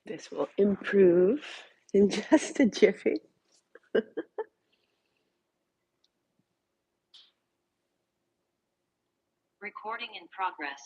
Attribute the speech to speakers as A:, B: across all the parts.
A: This will improve in just a jiffy.
B: Recording in progress.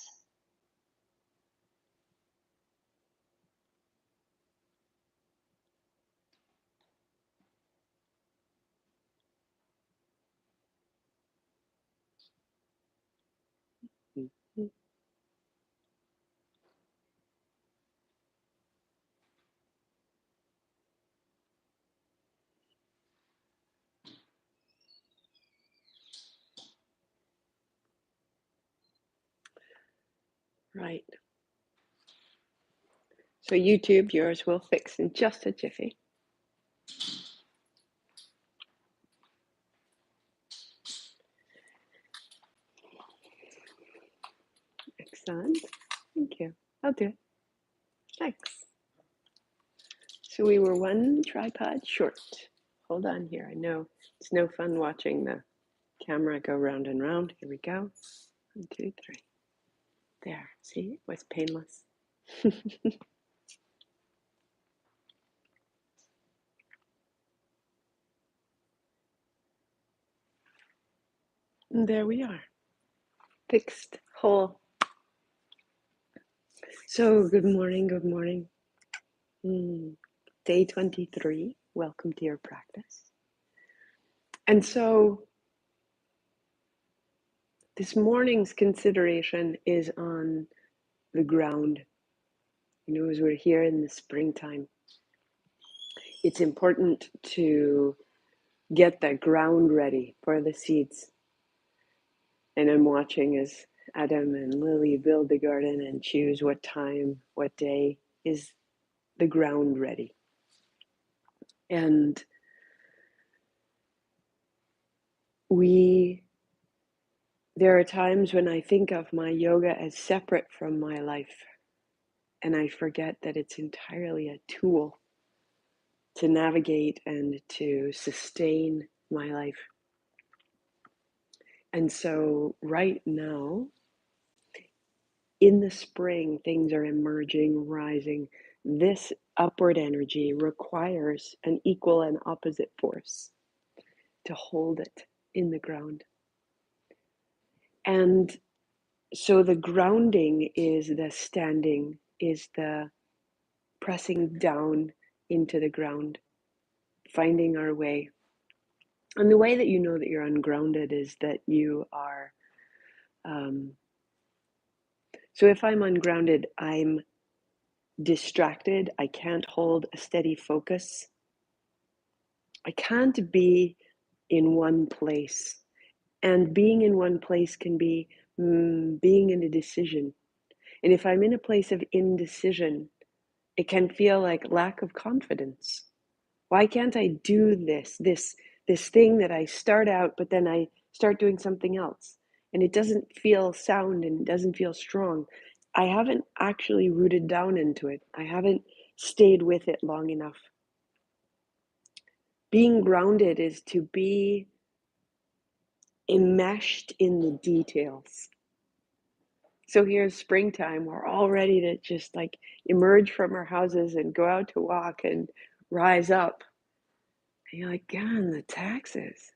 A: Right. So YouTube, yours will fix in just a jiffy. Excellent. Thank you. I'll do it. Thanks. So we were one tripod short. Hold on here. I know it's no fun watching the camera go round and round. Here we go. 1, 2, 3. There. See, it was painless. And there we are. Fixed whole. So good morning. Good morning. Day 23. Welcome to your practice. And so this morning's consideration is on the ground. You know, as we're here in the springtime, it's important to get the ground ready for the seeds. And I'm watching as Adam and Lily build the garden and choose what time, what day is the ground ready. And there are times when I think of my yoga as separate from my life, and I forget that it's entirely a tool to navigate and to sustain my life. And so right now, in the spring, things are emerging, rising. This upward energy requires an equal and opposite force to hold it in the ground. And so the grounding is the standing, is the pressing down into the ground, finding our way. And the way that you know that you're ungrounded is that you are, so if I'm ungrounded, I'm distracted. I can't hold a steady focus. I can't be in one place. And being in one place can be being in a decision. And if I'm in a place of indecision, it can feel like lack of confidence. Why can't I do this thing that I start out, but then I start doing something else? And it doesn't feel sound and it doesn't feel strong. I haven't actually rooted down into it. I haven't stayed with it long enough. Being grounded is to be enmeshed in the details. So here's springtime. We're all ready to just like emerge from our houses and go out to walk and rise up. And you're like, God, the taxes.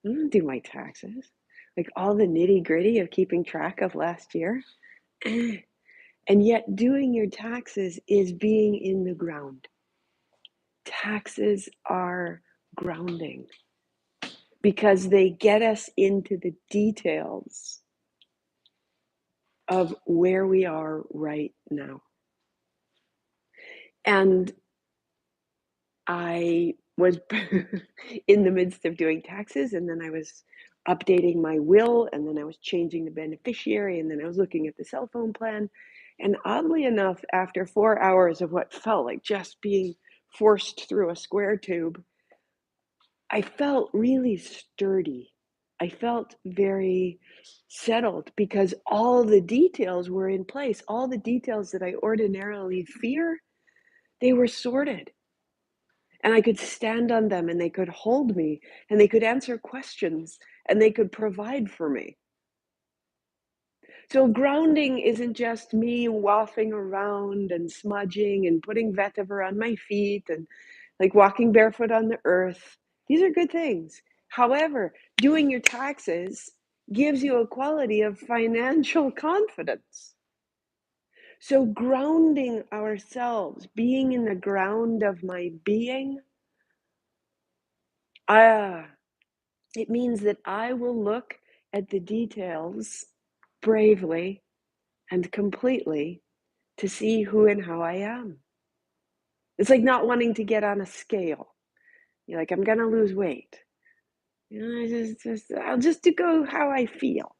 A: I don't do my taxes. Like all the nitty gritty of keeping track of last year. And yet doing your taxes is being in the ground. Taxes are grounding because they get us into the details of where we are right now. And I was in the midst of doing taxes, and then I was updating my will, and then I was changing the beneficiary, and then I was looking at the cell phone plan. And oddly enough, after 4 hours of what felt like just being forced through a square tube, I felt really sturdy. I felt very settled because all the details were in place. All the details that I ordinarily fear, they were sorted. And I could stand on them and they could hold me and they could answer questions and they could provide for me. So grounding isn't just me waffing around and smudging and putting vetiver on my feet and like walking barefoot on the earth. These are good things. However, doing your taxes gives you a quality of financial confidence. So grounding ourselves, being in the ground of my being, it means that I will look at the details bravely and completely to see who and how I am. It's like not wanting to get on a scale. You're like, I'm gonna lose weight. You know, I'll just go how I feel.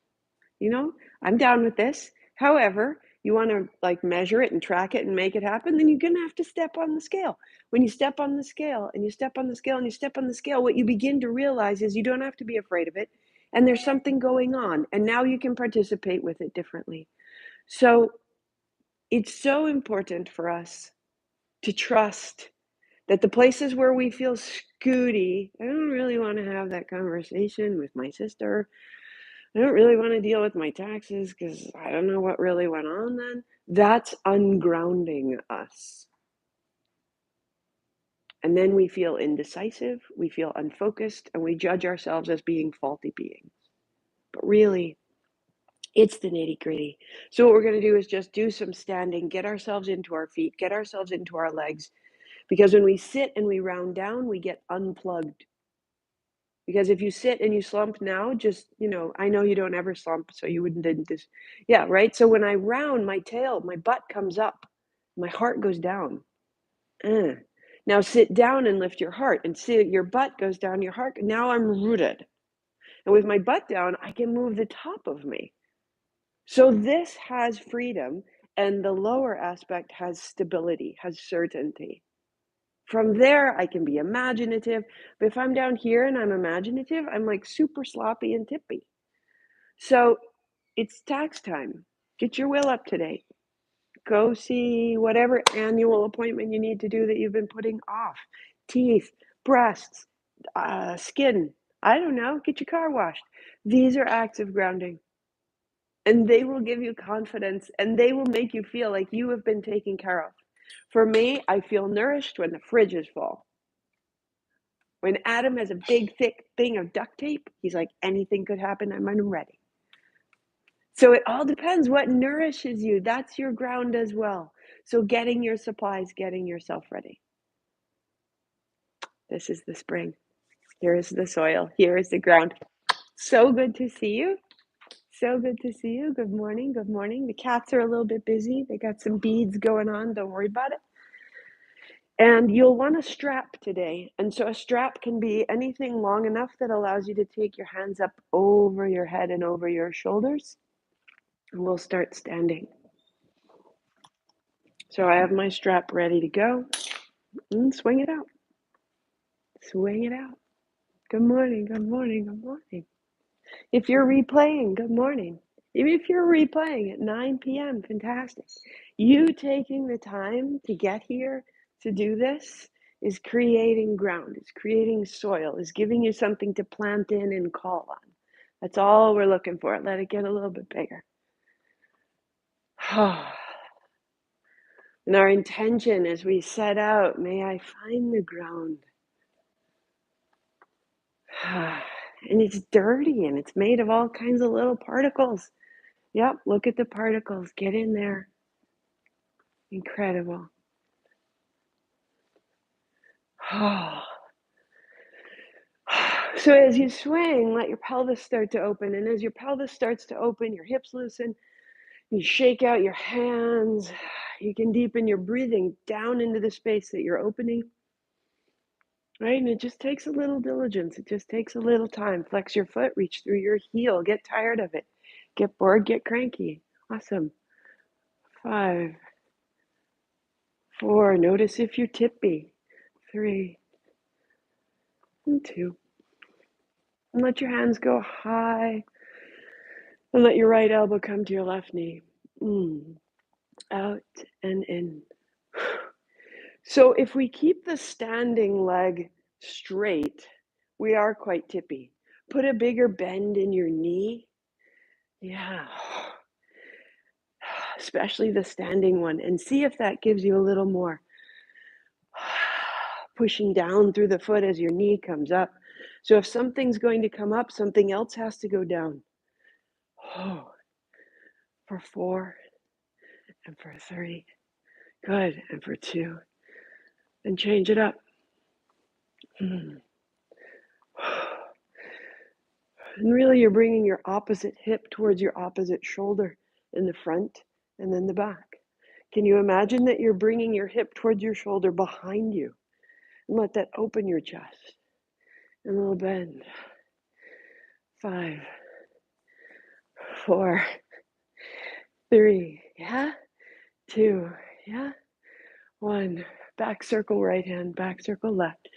A: You know, I'm down with this. However, you want to like measure it and track it and make it happen, then you're gonna have to step on the scale. When you step on the scale and you step on the scale and you step on the scale, what you begin to realize is you don't have to be afraid of it, and there's something going on, and now you can participate with it differently. So it's so important for us to trust that the places where we feel scooty, I don't really want to have that conversation with my sister. I don't really want to deal with my taxes because I don't know what really went on then. That's ungrounding us. And then we feel indecisive, we feel unfocused, and we judge ourselves as being faulty beings. But really, it's the nitty gritty. So, what we're going to do is just do some standing, get ourselves into our feet, get ourselves into our legs. Because when we sit and we round down, we get unplugged. Because if you sit and you slump now, just, I know you don't ever slump, so you didn't just, yeah, right? So when I round my tail, my butt comes up, my heart goes down. Now sit down and lift your heart and see your butt goes down, your heart, now I'm rooted. And with my butt down, I can move the top of me. So this has freedom, and the lower aspect has stability, has certainty. From there, I can be imaginative. But if I'm down here and I'm imaginative, I'm like super sloppy and tippy. So it's tax time. Get your will up to date. Go see whatever annual appointment you need to do that you've been putting off. Teeth, breasts, skin. I don't know. Get your car washed. These are acts of grounding. And they will give you confidence and they will make you feel like you have been taken care of. For me, I feel nourished when the fridge is full. When Adam has a big, thick thing of duct tape, he's like, anything could happen. I'm ready. So it all depends what nourishes you. That's your ground as well. So getting your supplies, getting yourself ready. This is the spring. Here is the soil. Here is the ground. So good to see you. So good to see you. Good morning. Good morning. The cats are a little bit busy. They got some beads going on. Don't worry about it. And you'll want a strap today. And so a strap can be anything long enough that allows you to take your hands up over your head and over your shoulders. And we'll start standing. So I have my strap ready to go. And swing it out. Swing it out. Good morning. Good morning. Good morning. If you're replaying, good morning. Even if you're replaying at 9 p.m., fantastic. You taking the time to get here to do this is creating ground, is creating soil, is giving you something to plant in and call on. That's all we're looking for. Let it get a little bit bigger. And our intention as we set out, may I find the ground. And it's dirty and it's made of all kinds of little particles. Yep, look at the particles. Get in there. Incredible. So as you swing, let your pelvis start to open. And as your pelvis starts to open, your hips loosen. You shake out your hands. You can deepen your breathing down into the space that you're opening. Right? And it just takes a little diligence. It just takes a little time. Flex your foot, reach through your heel. Get tired of it. Get bored, get cranky. Awesome. 5, 4. Notice if you're tippy. 3, and 2. And let your hands go high. And let your right elbow come to your left knee. Out and in. So if we keep the standing leg straight, we are quite tippy. Put a bigger bend in your knee. Yeah. especially the standing one, and see if that gives you a little more pushing down through the foot as your knee comes up. So if something's going to come up, something else has to go down. For 4 and for 3. Good. And for 2. And change it up. And really, you're bringing your opposite hip towards your opposite shoulder in the front and then the back. Can you imagine that you're bringing your hip towards your shoulder behind you? And let that open your chest. And a little bend. 5, 4, 3, yeah? 2, yeah? 1. Back circle right hand, back circle left.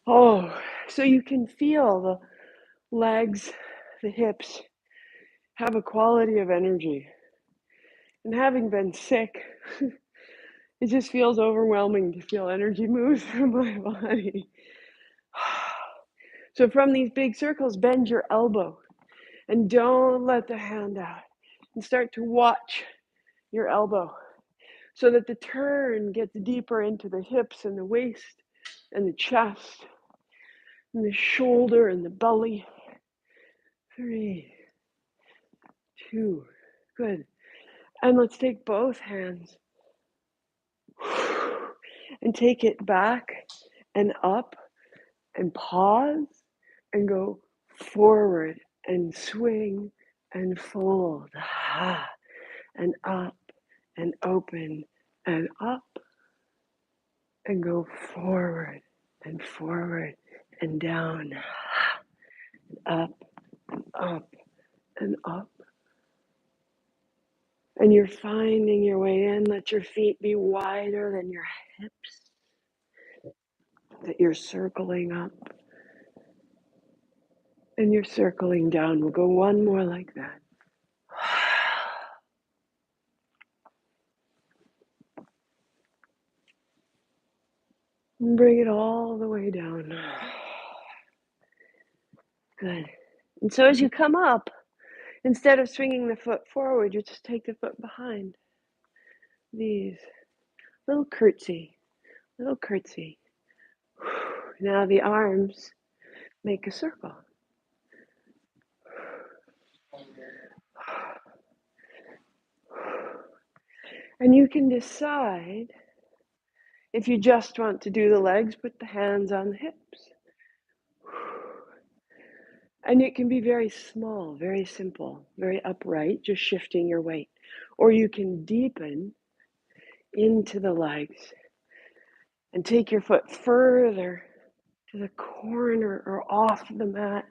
A: Oh, so you can feel the legs, the hips have a quality of energy. And having been sick, it just feels overwhelming to feel energy move through my body. So from these big circles, bend your elbow and don't let the hand out. And start to watch your elbow so that the turn gets deeper into the hips and the waist and the chest and the shoulder and the belly. 3, 2, good. And let's take both hands and take it back and up and pause and go forward and swing and fold and up and open and up and go forward and down, up and up and up. And you're finding your way in. Let your feet be wider than your hips, that you're circling up. And you're circling down. We'll go one more like that. And bring it all the way down. Good. And so as you come up, instead of swinging the foot forward, you just take the foot behind. These. Little curtsy. Little curtsy. Now the arms make a circle. And you can decide if you just want to do the legs, put the hands on the hips. And it can be very small, very simple, very upright, just shifting your weight. Or you can deepen into the legs and take your foot further to the corner or off the mat.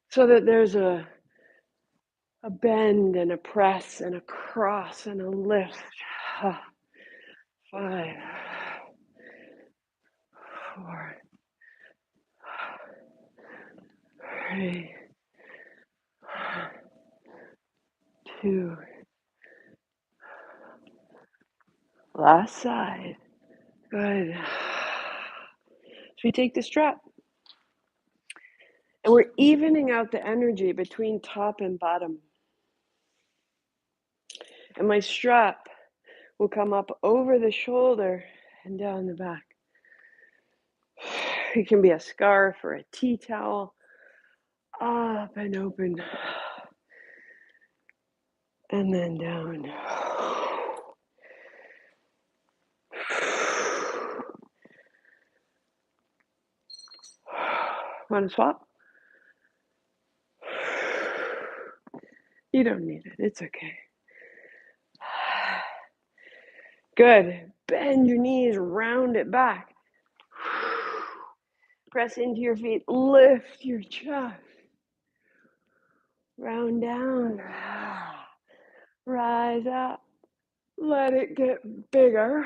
A: So that there's a bend and a press and a cross and a lift. 5, 4, 3, 2. Last side. Good. So we take the strap. And we're evening out the energy between top and bottom. And my strap will come up over the shoulder and down the back. It can be a scarf or a tea towel. Up and open. And then down. Want to swap? You don't need it. It's okay. Good. Bend your knees, round it back. Press into your feet. Lift your chest. Round down. Rise up. Let it get bigger.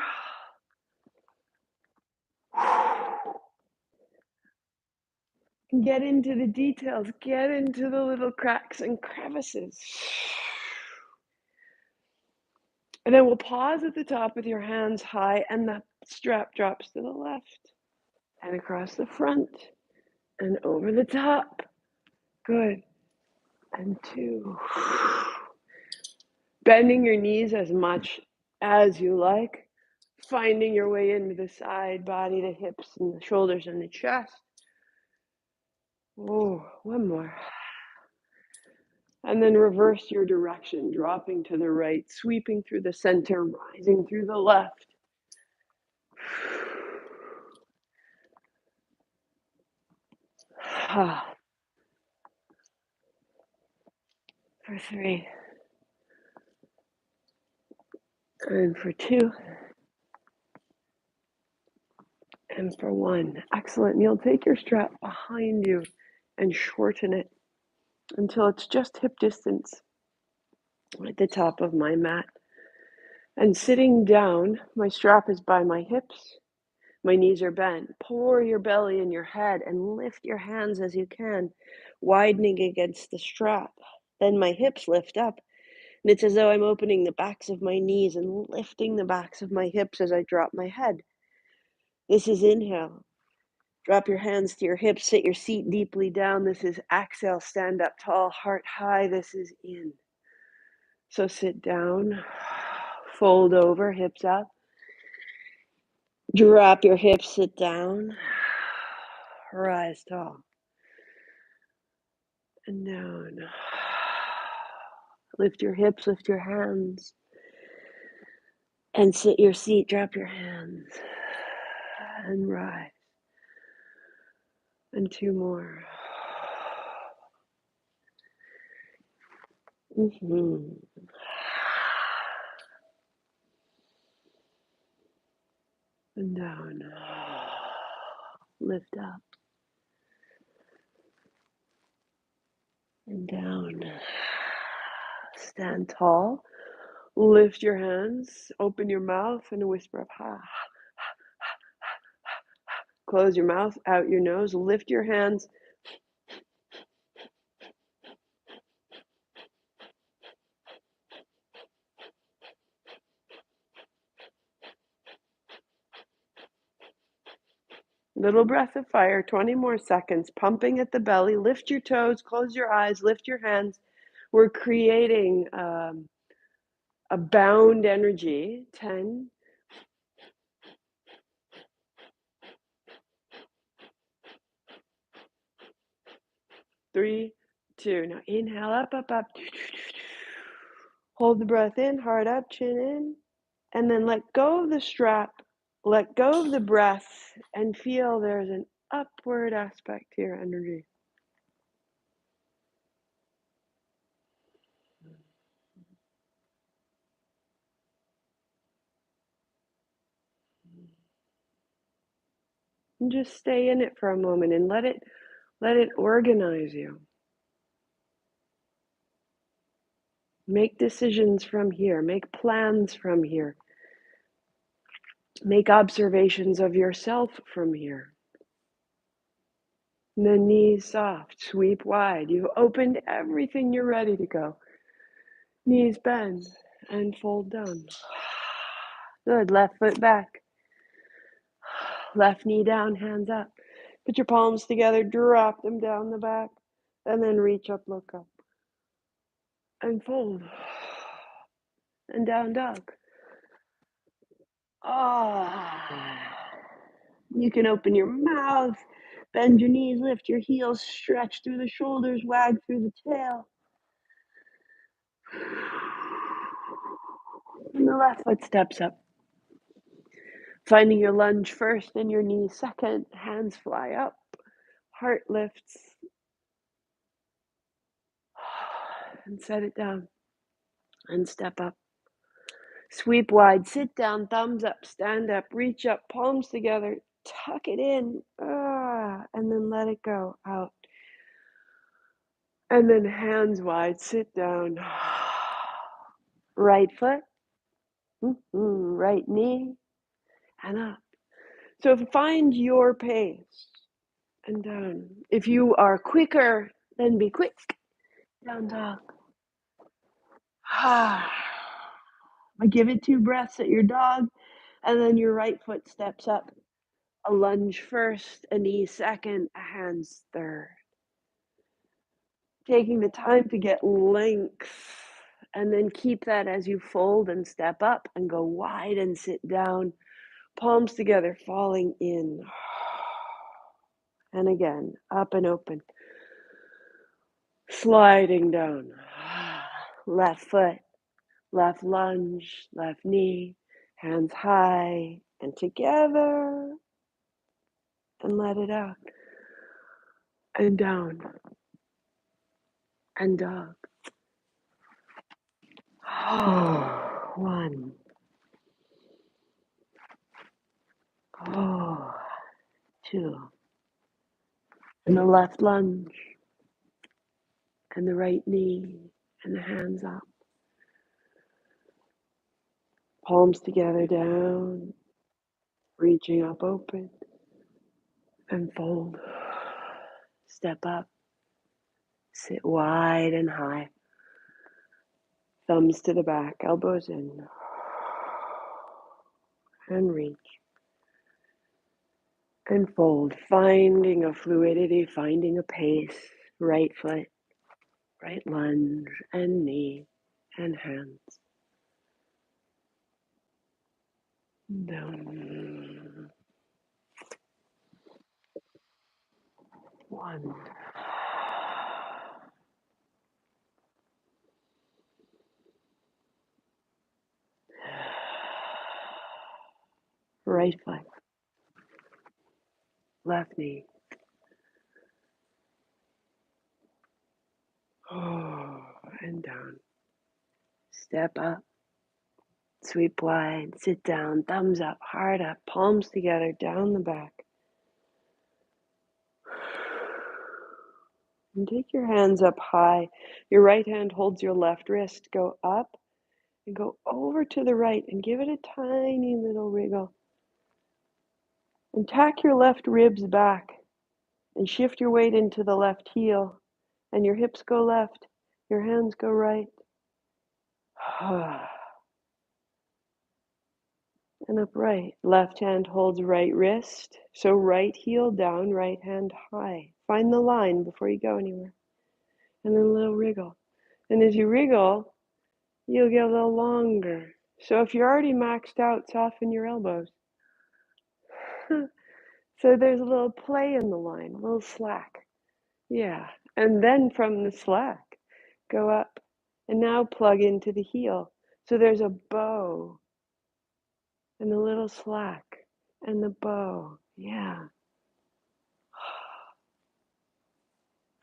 A: Get into the details. Get into the little cracks and crevices. And then we'll pause at the top with your hands high and the strap drops to the left. and across the front and over the top. Good. And 2. Bending your knees as much as you like, finding your way into the side body, the hips and the shoulders and the chest. Oh, one more. And then reverse your direction, dropping to the right, sweeping through the center, rising through the left. For 3. And for 2. And for 1. Excellent. You'll take your strap behind you and shorten it until it's just hip distance at the top of my mat. And sitting down, my strap is by my hips. My knees are bent. Pour your belly in your head and lift your hands as you can, widening against the strap. Then my hips lift up, and it's as though I'm opening the backs of my knees and lifting the backs of my hips as I drop my head. This is inhale. Drop your hands to your hips, sit your seat deeply down. This is exhale, stand up tall, heart high. This is in. So sit down, fold over, hips up. Drop your hips, sit down, rise tall, and down. Lift your hips, lift your hands, and sit your seat, drop your hands, and rise. And 2 more. And down. Lift up. And down. Stand tall. Lift your hands. Open your mouth in a whisper of ha. Close your mouth, out your nose. Lift your hands. Little breath of fire, 20 more seconds, pumping at the belly. Lift your toes, close your eyes, lift your hands. We're creating a bound energy. 10. 3, 2. Now inhale, up, up, up. Hold the breath in, heart up, chin in. And then let go of the strap, let go of the breath, and feel there's an upward aspect to your energy. And just stay in it for a moment and let it organize you. Make decisions from here. Make plans from here. Make observations of yourself from here. And the knees soft, sweep wide. You've opened everything, you're ready to go. Knees bend and fold down. Good, left foot back. Left knee down, hands up. Put your palms together, drop them down the back, and then reach up, look up. And fold. And down dog. You can open your mouth, bend your knees, lift your heels, stretch through the shoulders, wag through the tail. And the left foot steps up. Finding your lunge first and your knees second, hands fly up, heart lifts. And set it down. And step up. Sweep wide, sit down, thumbs up, stand up, reach up, palms together, tuck it in, and then let it go out. And then hands wide, sit down. Right foot, right knee, and up. So find your pace and down. If you are quicker, then be quick. Down dog. I give it 2 breaths at your dog, and then your right foot steps up. A lunge first, a knee second, a hands third. Taking the time to get length, and then keep that as you fold and step up and go wide and sit down. Palms together, falling in. And again, up and open. Sliding down. Left foot, left lunge, left knee, hands high and together. And let it out. And down. And dog. Oh, 1. Oh, 2. And the left lunge. And the right knee. And the hands up. Palms together, down. Reaching up, open. And fold. Step up. Sit wide and high. Thumbs to the back, elbows in. And reach. And fold, finding a fluidity, finding a pace. Right foot, right lunge, and knee, and hands. Down. 1. Right foot, left knee. Oh, and down. Step up, sweep wide, sit down, thumbs up, heart up, palms together, down the back. And take your hands up high. Your right hand holds your left wrist. Go up and go over to the right and give it a tiny little wriggle. And tack your left ribs back and shift your weight into the left heel. And your hips go left, your hands go right. And upright. Left hand holds right wrist. So right heel down, right hand high. Find the line before you go anywhere. And then a little wriggle. And as you wriggle, you'll get a little longer. So if you're already maxed out, soften your elbows. So there's a little play in the line, a little slack. Yeah. And then from the slack, go up and now plug into the heel. So there's a bow and a little slack and the bow. Yeah.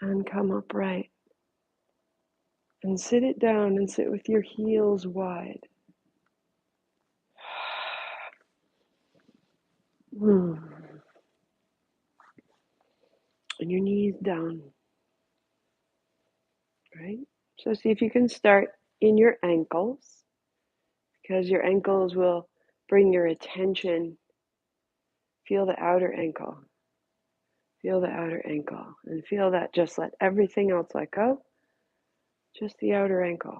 A: And come upright. And sit it down and sit with your heels wide. And your knees down. Right? So see if you can start in your ankles, because your ankles will bring your attention. Feel the outer ankle. Feel the outer ankle. And feel that just let everything else let go. Just the outer ankle.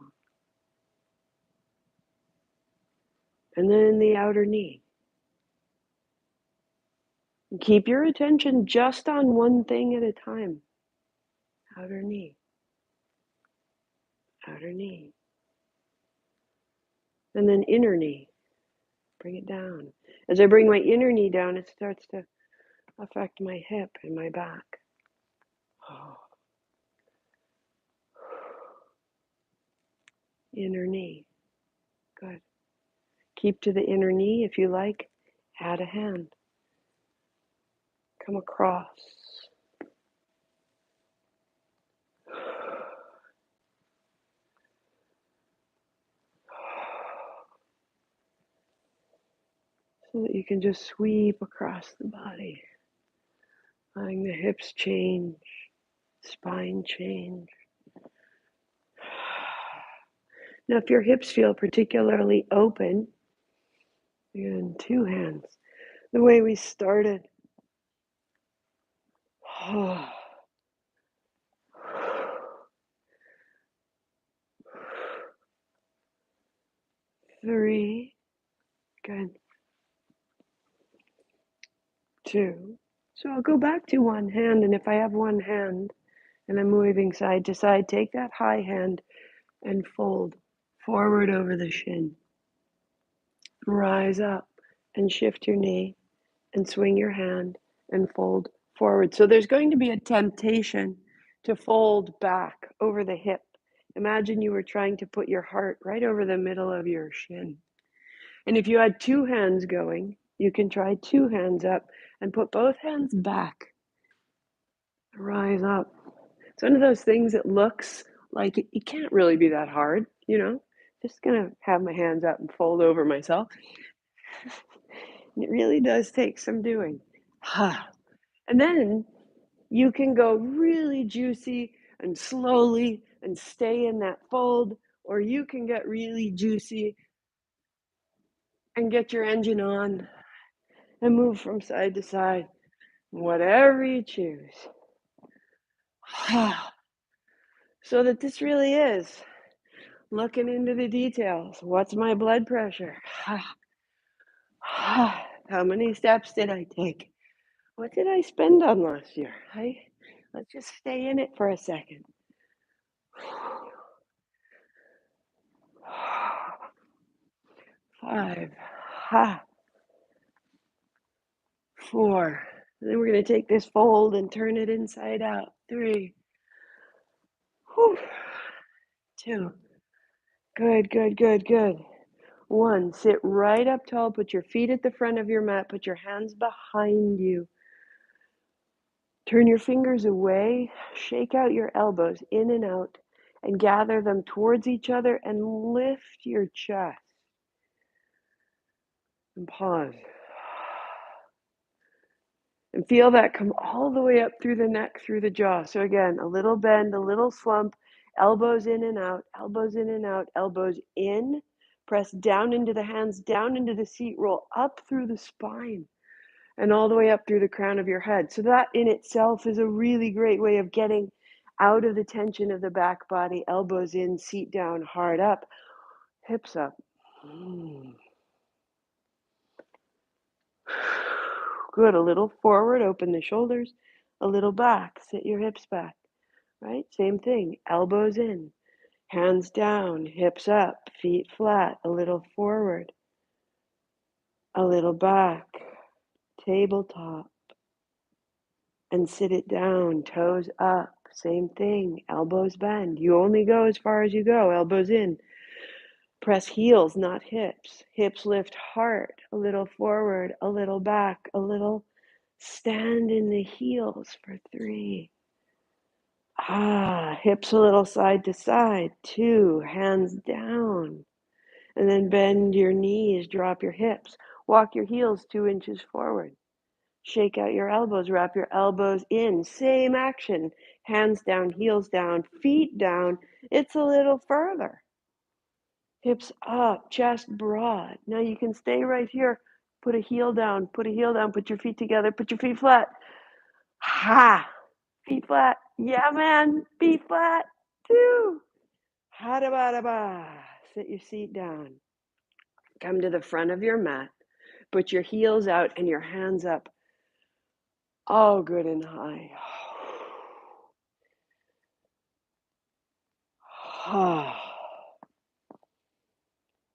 A: And then the outer knee. And keep your attention just on one thing at a time. Outer knee. Outer knee. And then inner knee. Bring it down. As I bring my inner knee down, it starts to affect my hip and my back. Oh. Inner knee. Good. Keep to the inner knee if you like. Add a hand. Come across. So that you can just sweep across the body. Letting the hips change. Spine change. Now if your hips feel particularly open, again, 2 hands. The way we started. 3. Good. 2. So I'll go back to one hand, and if I have one hand and I'm moving side to side, take that high hand and fold forward over the shin. Rise up and shift your knee and swing your hand and fold forward. So there's going to be a temptation to fold back over the hip. Imagine you were trying to put your heart right over the middle of your shin. And if you had two hands going, you can try two hands up and put both hands back. Rise up. It's one of those things that looks like it can't really be that hard, Just gonna have my hands up and fold over myself. It really does take some doing. And then you can go really juicy and slowly and stay in that fold, or you can get really juicy and get your engine on and move from side to side, whatever you choose. So that this really is looking into the details. What's my blood pressure? How many steps did I take? What did I spend on last year? Let's just stay in it for a second. 5, 4. And then we're going to take this fold and turn it inside out. 3, 2. Good, good, good, good. 1, sit right up tall, put your feet at the front of your mat, put your hands behind you. Turn your fingers away, shake out your elbows in and out, and gather them towards each other and lift your chest. And pause. And feel that come all the way up through the neck, through the jaw. So again, a little bend, a little slump, elbows in and out, elbows in and out, elbows in, press down into the hands, down into the seat, roll up through the spine and all the way up through the crown of your head. So that in itself is a really great way of getting out of the tension of the back body, elbows in, seat down, hard up, hips up. Good, a little forward, open the shoulders, a little back, sit your hips back, right? Same thing, elbows in, hands down, hips up, feet flat, a little forward, a little back, tabletop, and sit it down, toes up, same thing, elbows bend. You only go as far as you go, elbows in. Press heels, not hips. Hips lift heart, a little forward, a little back, a little stand in the heels for 3. Hips a little side to side. 2, hands down. And then bend your knees, drop your hips. Walk your heels 2 inches forward. Shake out your elbows, wrap your elbows in. Same action. Hands down, heels down, feet down. It's a little further. Hips up, chest broad. Now you can stay right here. Put a heel down, put your feet together, put your feet flat. Feet flat. Yeah, man. Feet flat. 2. Ha-da-ba-da-ba. Sit your seat down. Come to the front of your mat. Put your heels out and your hands up. Oh, good and high.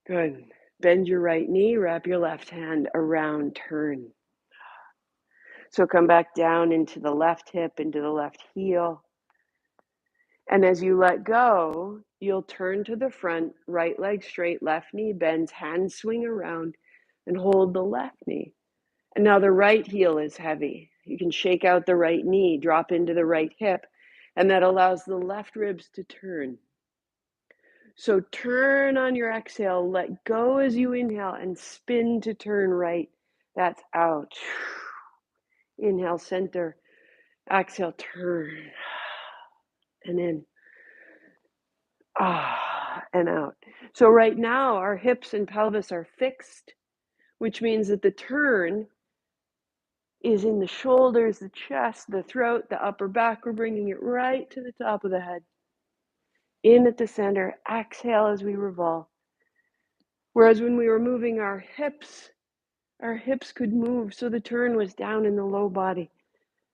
A: Good. Bend your right knee, wrap your left hand around, turn. So come back down into the left hip, into the left heel. And as you let go, you'll turn to the front, right leg straight, left knee bends, hands swing around, and hold the left knee. And now the right heel is heavy. You can shake out the right knee, drop into the right hip, and that allows the left ribs to turn. So turn on your exhale, let go as you inhale, and spin to turn right. That's out. Inhale, center. Exhale, turn. And in. And out. So right now, our hips and pelvis are fixed, which means that the turn is in the shoulders, the chest, the throat, the upper back. We're bringing it right to the top of the head. In at the center, exhale as we revolve. Whereas when we were moving our hips, Our hips could move, so the turn was down in the low body.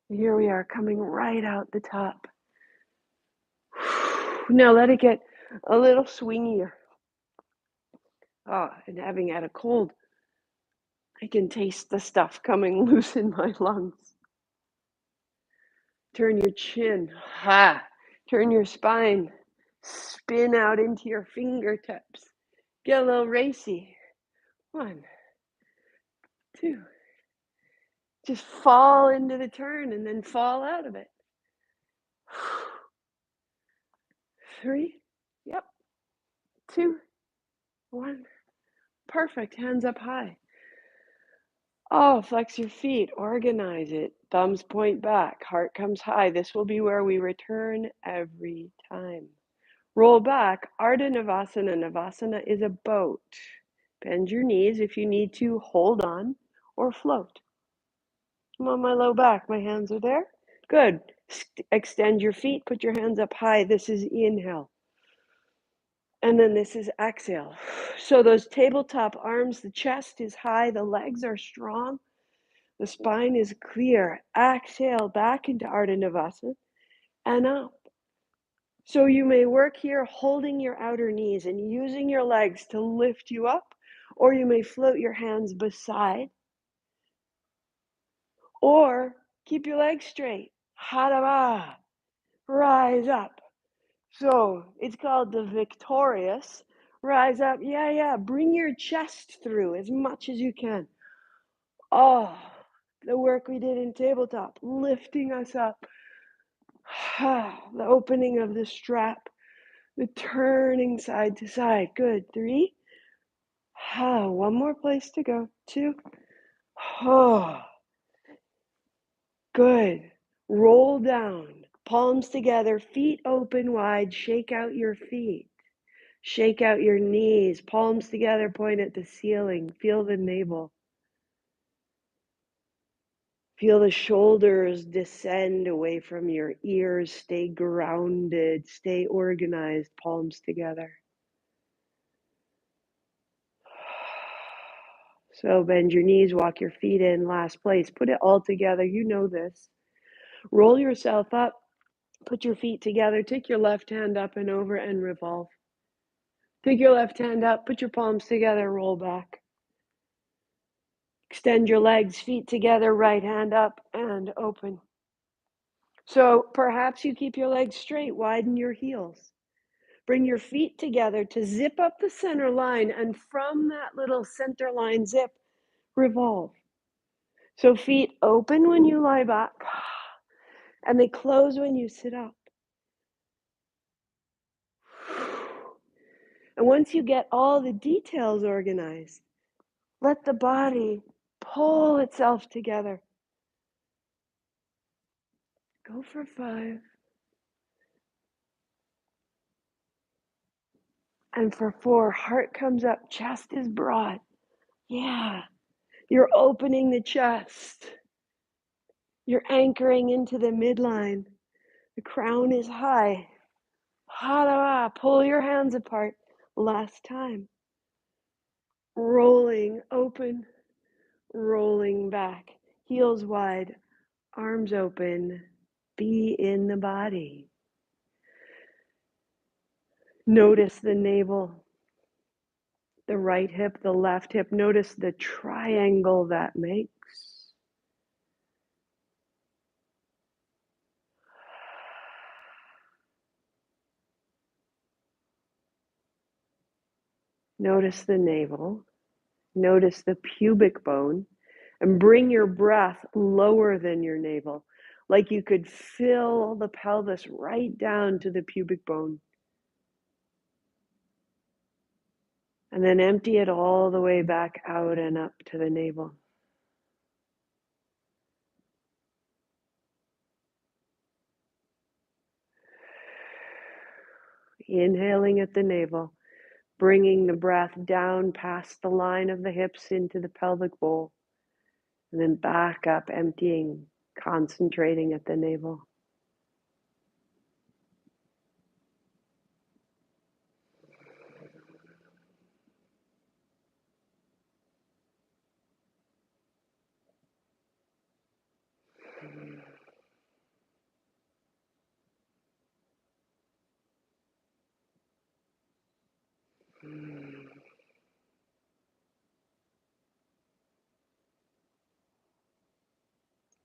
A: And here we are coming right out the top. Now let it get a little swingier. And having had a cold, I can taste the stuff coming loose in my lungs. Turn your chin. Turn your spine. Spin out into your fingertips. Get a little racy. 1, 2. Just fall into the turn and then fall out of it. 3. Yep. 2, 1. Perfect. Hands up high. Flex your feet. Organize it. Thumbs point back. Heart comes high. This will be where we return every time. Roll back. Ardha Navasana. Navasana is a boat. Bend your knees if you need to. Hold on or float. I'm on my low back. My hands are there. Good. Extend your feet. Put your hands up high. This is inhale. And then this is exhale. So those tabletop arms, the chest is high. The legs are strong. The spine is clear. Exhale back into Ardha Navasana and up. So you may work here holding your outer knees and using your legs to lift you up, or you may float your hands beside, or keep your legs straight. Hadava, rise up. So it's called the victorious. Rise up, bring your chest through as much as you can. The work we did in tabletop, lifting us up. The opening of the strap, the turning side to side. Good. 3. One more place to go. 2. Good. Roll down, palms together, feet open wide. Shake out your feet. Shake out your knees, palms together, point at the ceiling. Feel the navel. Feel the shoulders descend away from your ears. Stay grounded, stay organized, palms together. So bend your knees, walk your feet in, last place. Put it all together. You know this. Roll yourself up, put your feet together, take your left hand up and over and revolve. Take your left hand up, put your palms together, roll back. Extend your legs, feet together, right hand up and open. So perhaps you keep your legs straight, widen your heels. Bring your feet together to zip up the center line, and from that little center line zip, revolve. So feet open when you lie back, and they close when you sit up. And once you get all the details organized, let the body pull itself together. Go for 5. And for 4, heart comes up, chest is broad. Yeah, you're opening the chest. You're anchoring into the midline. The crown is high. Pull your hands apart. Last time. Rolling open, rolling back. Heels wide, arms open. Be in the body. Notice the navel, the right hip, the left hip. Notice the triangle that makes. Notice the navel. Notice the pubic bone. And bring your breath lower than your navel, like you could fill the pelvis right down to the pubic bone. And then empty it all the way back out and up to the navel. Inhaling at the navel, bringing the breath down past the line of the hips into the pelvic bowl, and then back up, emptying, concentrating at the navel.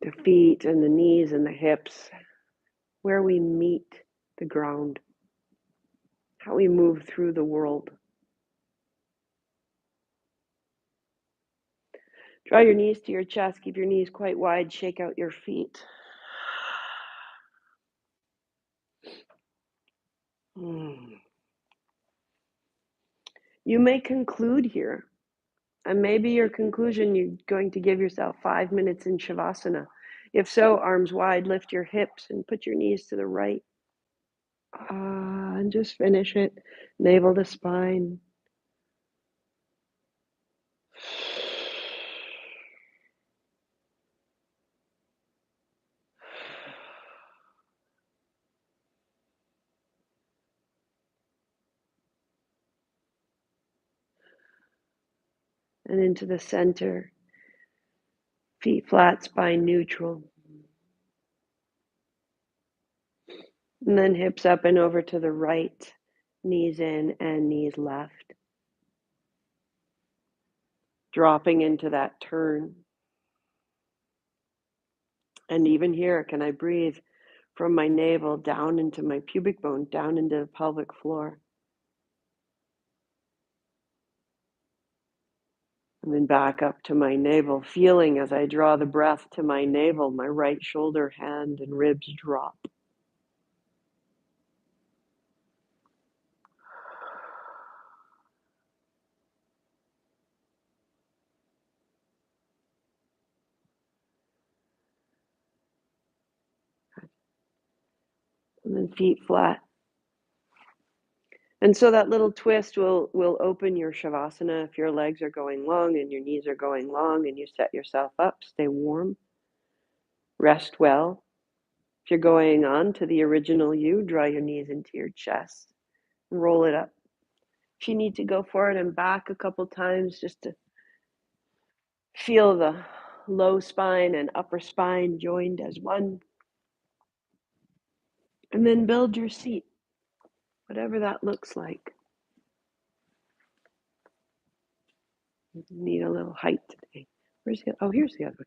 A: The feet and the knees and the hips, where we meet the ground, how we move through the world. Draw your knees to your chest, keep your knees quite wide, shake out your feet. You may conclude here, and maybe your conclusion, you're going to give yourself 5 minutes in Shavasana. If so, arms wide, lift your hips and put your knees to the right. And just finish it, navel to spine. And into the center, feet flat, spine neutral. And then hips up and over to the right, knees in and knees left. Dropping into that turn. And even here, can I breathe from my navel down into my pubic bone, down into the pelvic floor? And then back up to my navel, feeling as I draw the breath to my navel, my right shoulder, hand, and ribs drop. And then feet flat. And so that little twist will open your Shavasana if your legs are going long and your knees are going long, and you set yourself up, stay warm, rest well. If you're going on to the original you, draw your knees into your chest and roll it up. If you need to go forward and back a couple times just to feel the low spine and upper spine joined as one, and then build your seat, whatever that looks like. You need a little height today. Here's the other one.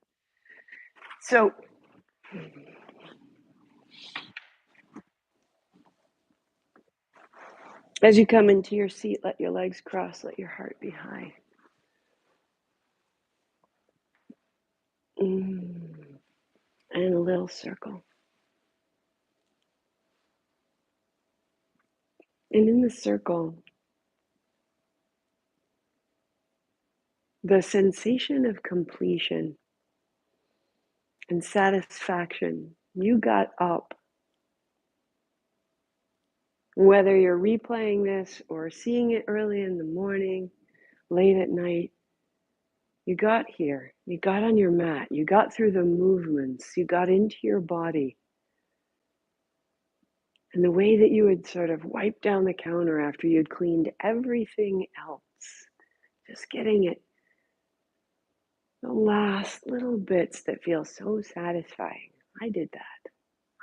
A: So as you come into your seat, let your legs cross, let your heart be high. And a little circle. And in the circle, the sensation of completion and satisfaction. You got up. Whether you're replaying this or seeing it early in the morning, late at night, you got here. You got on your mat. You got through the movements. You got into your body. And the way that you would sort of wipe down the counter after you'd cleaned everything else, just getting it, the last little bits that feel so satisfying. I did that.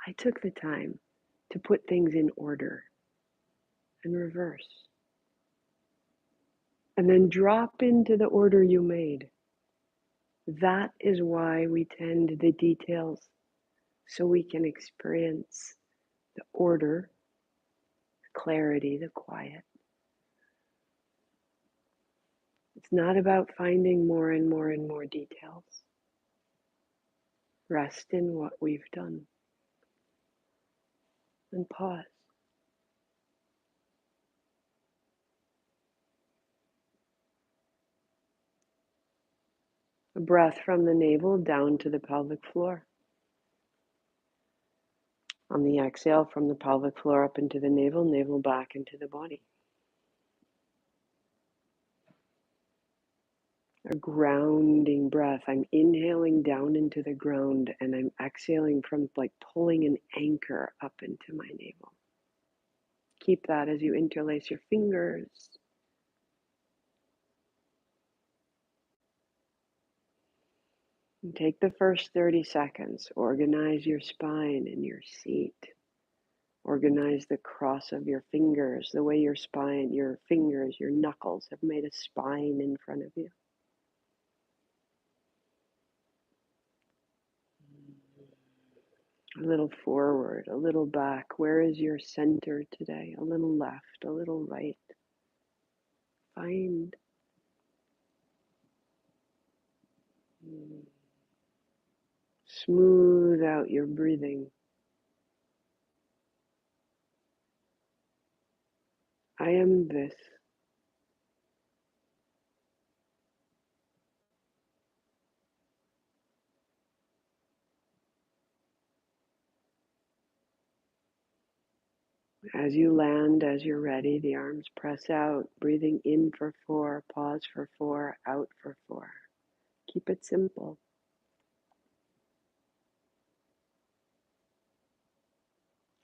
A: I took the time to put things in order and reverse. And then drop into the order you made. That is why we tend the details, so we can experience the order, the clarity, the quiet. It's not about finding more and more and more details. Rest in what we've done and pause. A breath from the navel down to the pelvic floor. On the exhale, from the pelvic floor up into the navel, navel back into the body. A grounding breath. I'm inhaling down into the ground and I'm exhaling from like pulling an anchor up into my navel. Keep that as you interlace your fingers. And take the first 30 seconds. Organize your spine and your seat. Organize the cross of your fingers, the way your spine, your fingers, your knuckles have made a spine in front of you. A little forward, a little back. Where is your center today? A little left, a little right. Find. Smooth out your breathing. I am this. As you land, as you're ready, the arms press out, breathing in for 4, pause for 4, out for 4. Keep it simple.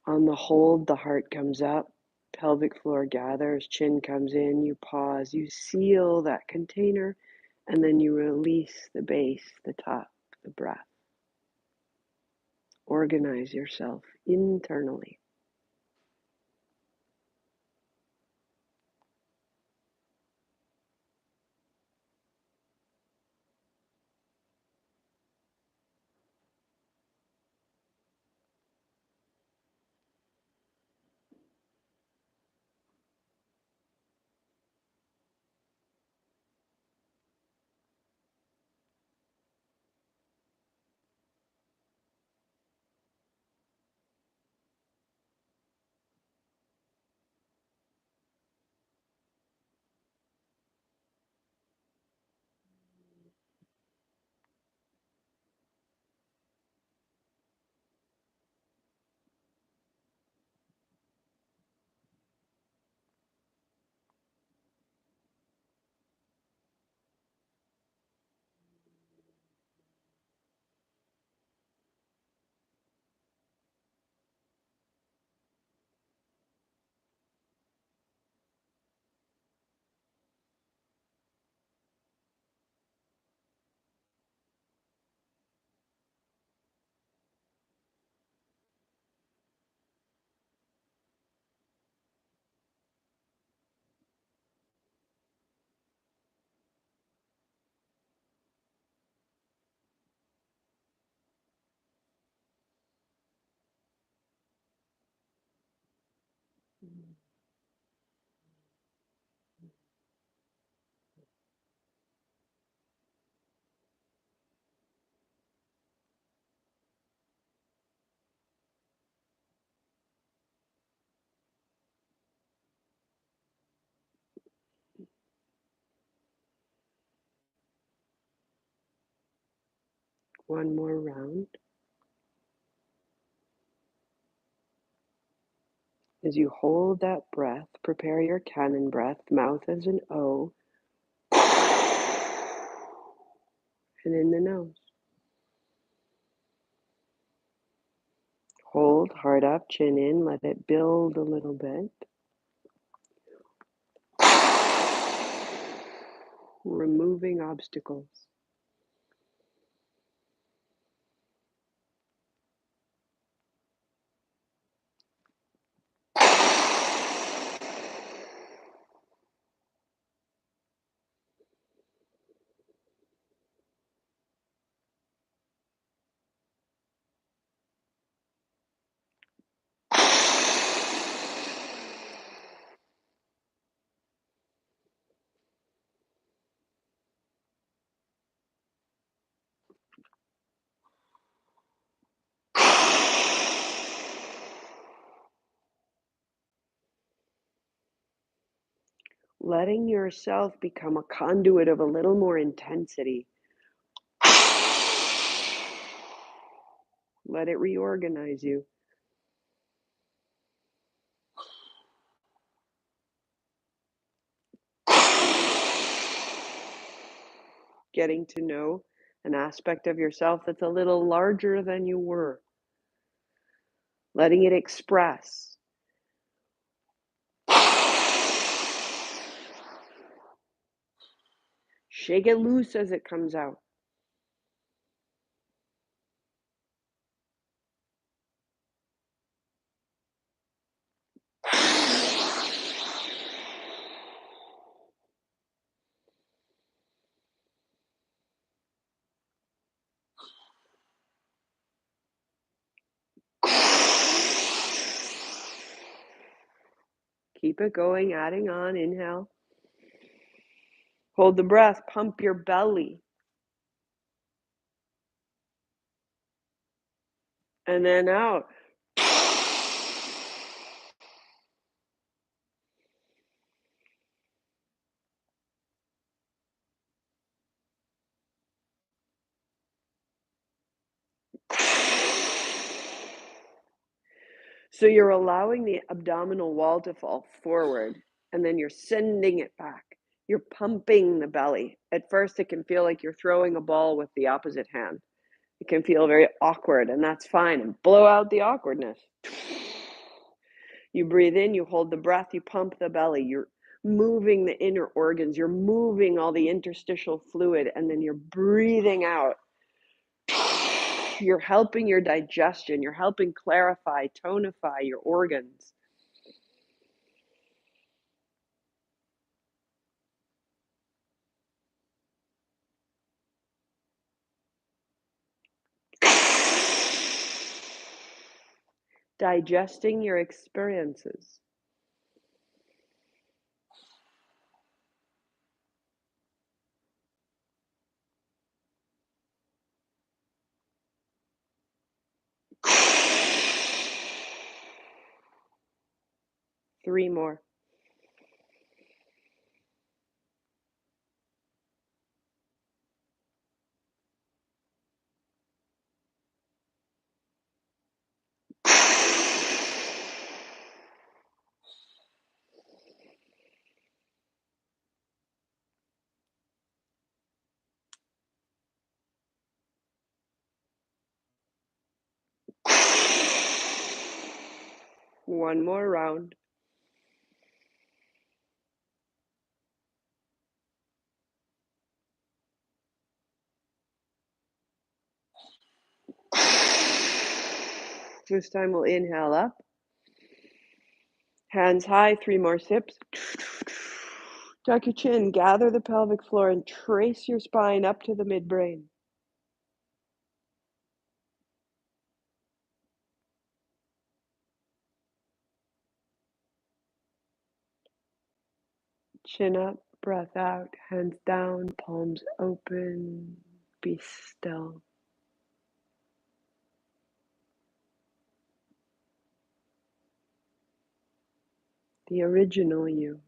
A: On the hold, the heart comes up, pelvic floor gathers, chin comes in, you pause, you seal that container, and then you release the base, the top, the breath. Organize yourself internally. One more round. As you hold that breath, prepare your cannon breath, mouth as an O, and in the nose. Hold, heart up, chin in, let it build a little bit. Removing obstacles. Letting yourself become a conduit of a little more intensity. Let it reorganize you. Getting to know an aspect of yourself that's a little larger than you were. Letting it express. Shake it loose as it comes out. Keep it going, adding on. Inhale. Hold the breath. Pump your belly. And then out. So you're allowing the abdominal wall to fall forward, and then you're sending it back. You're pumping the belly. At first, it can feel like you're throwing a ball with the opposite hand. It can feel very awkward, and that's fine. And blow out the awkwardness. You breathe in, you hold the breath, you pump the belly. You're moving the inner organs. You're moving all the interstitial fluid, and then you're breathing out. You're helping your digestion. You're helping clarify, tonify your organs. Digesting your experiences. Three more. One more round. This time we'll inhale up. Hands high, 3 more sips. Tuck your chin, gather the pelvic floor, and trace your spine up to the midbrain. Chin up, breath out, hands down, palms open. Be still. The original you.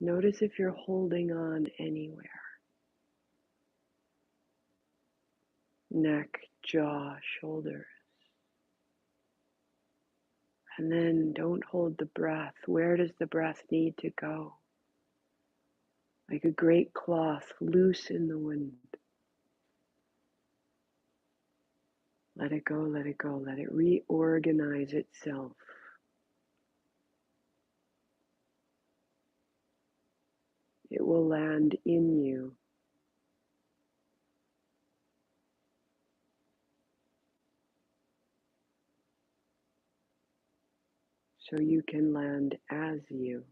A: Notice if you're holding on anywhere. Neck, jaw, shoulders. And then don't hold the breath. Where does the breath need to go? Like a great cloth, loose in the wind. Let it go, let it go, let it reorganize itself. It will land in you. So you can land as you.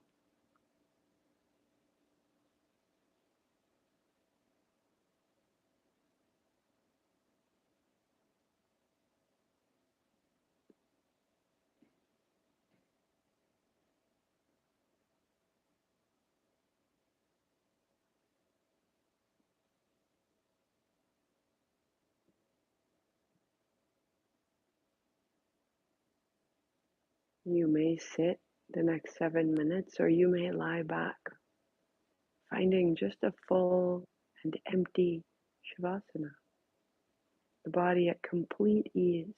A: You may sit the next 7 minutes, or you may lie back, finding just a full and empty Shavasana. The body at complete ease.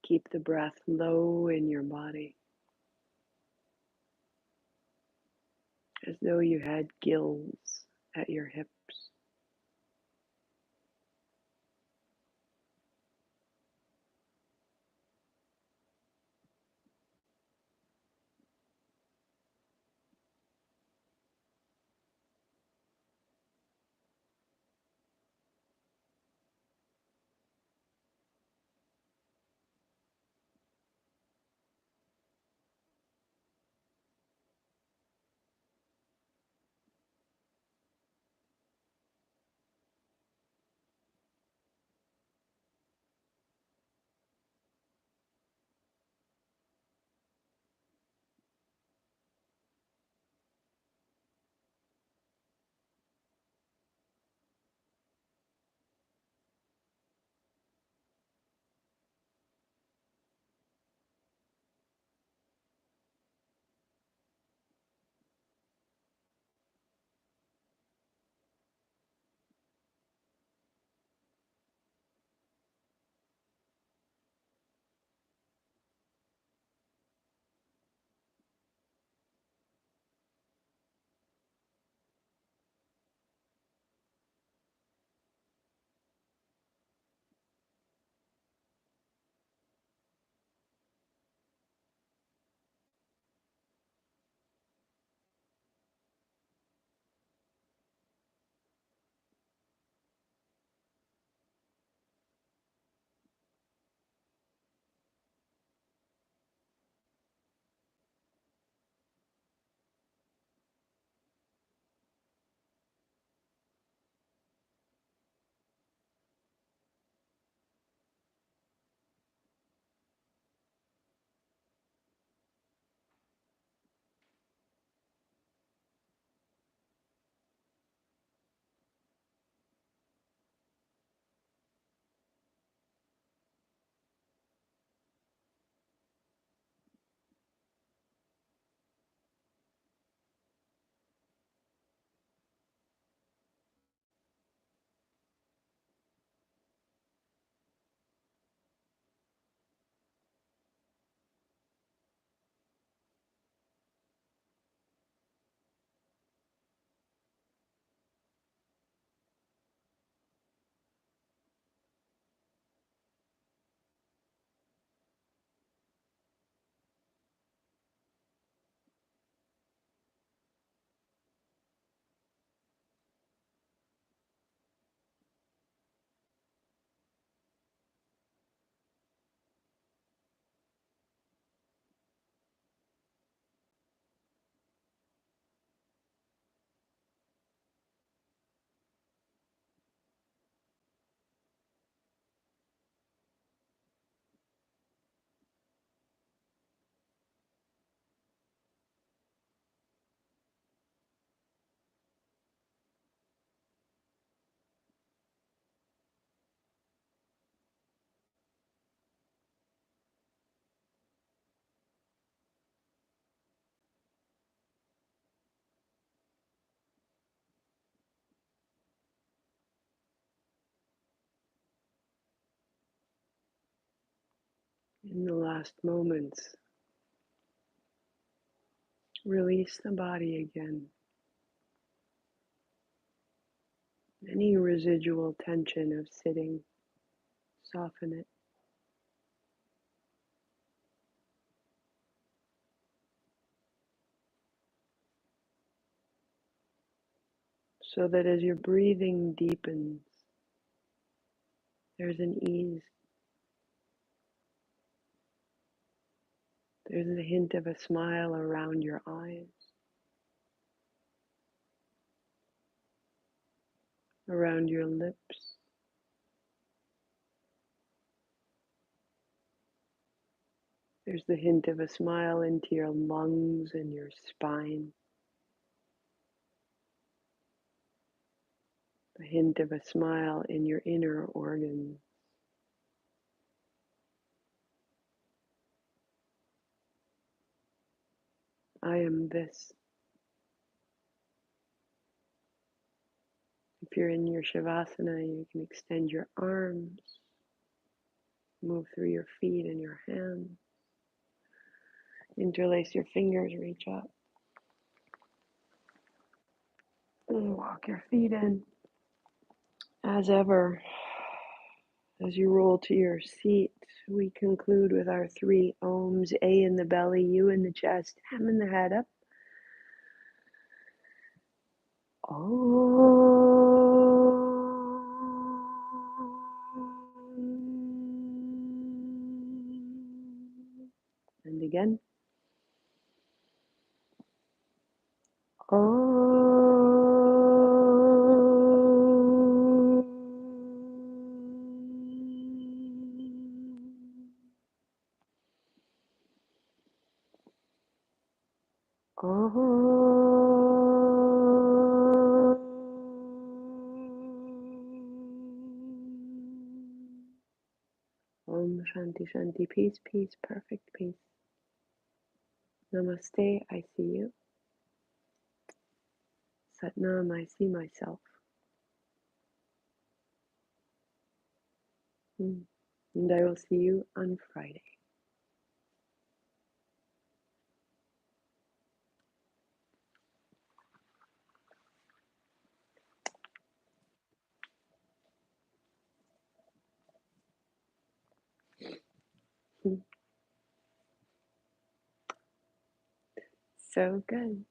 A: Keep the breath low in your body, as though you had gills at your hips. In the last moments, release the body again. Any residual tension of sitting, soften it. So that as your breathing deepens, there's an ease. There's a hint of a smile around your eyes, around your lips. There's the hint of a smile into your lungs and your spine. The hint of a smile in your inner organs. I am this. If you're in your Shavasana, you can extend your arms. Move through your feet and your hands. Interlace your fingers, reach up. And walk your feet in. As ever, as you roll to your seat, we conclude with our 3 ohms: A in the belly, U in the chest, M in the head, up. And again. Om Shanti Shanti, peace, peace, perfect peace. Namaste, I see you. Satnam, I see myself. And I will see you on Friday. So good.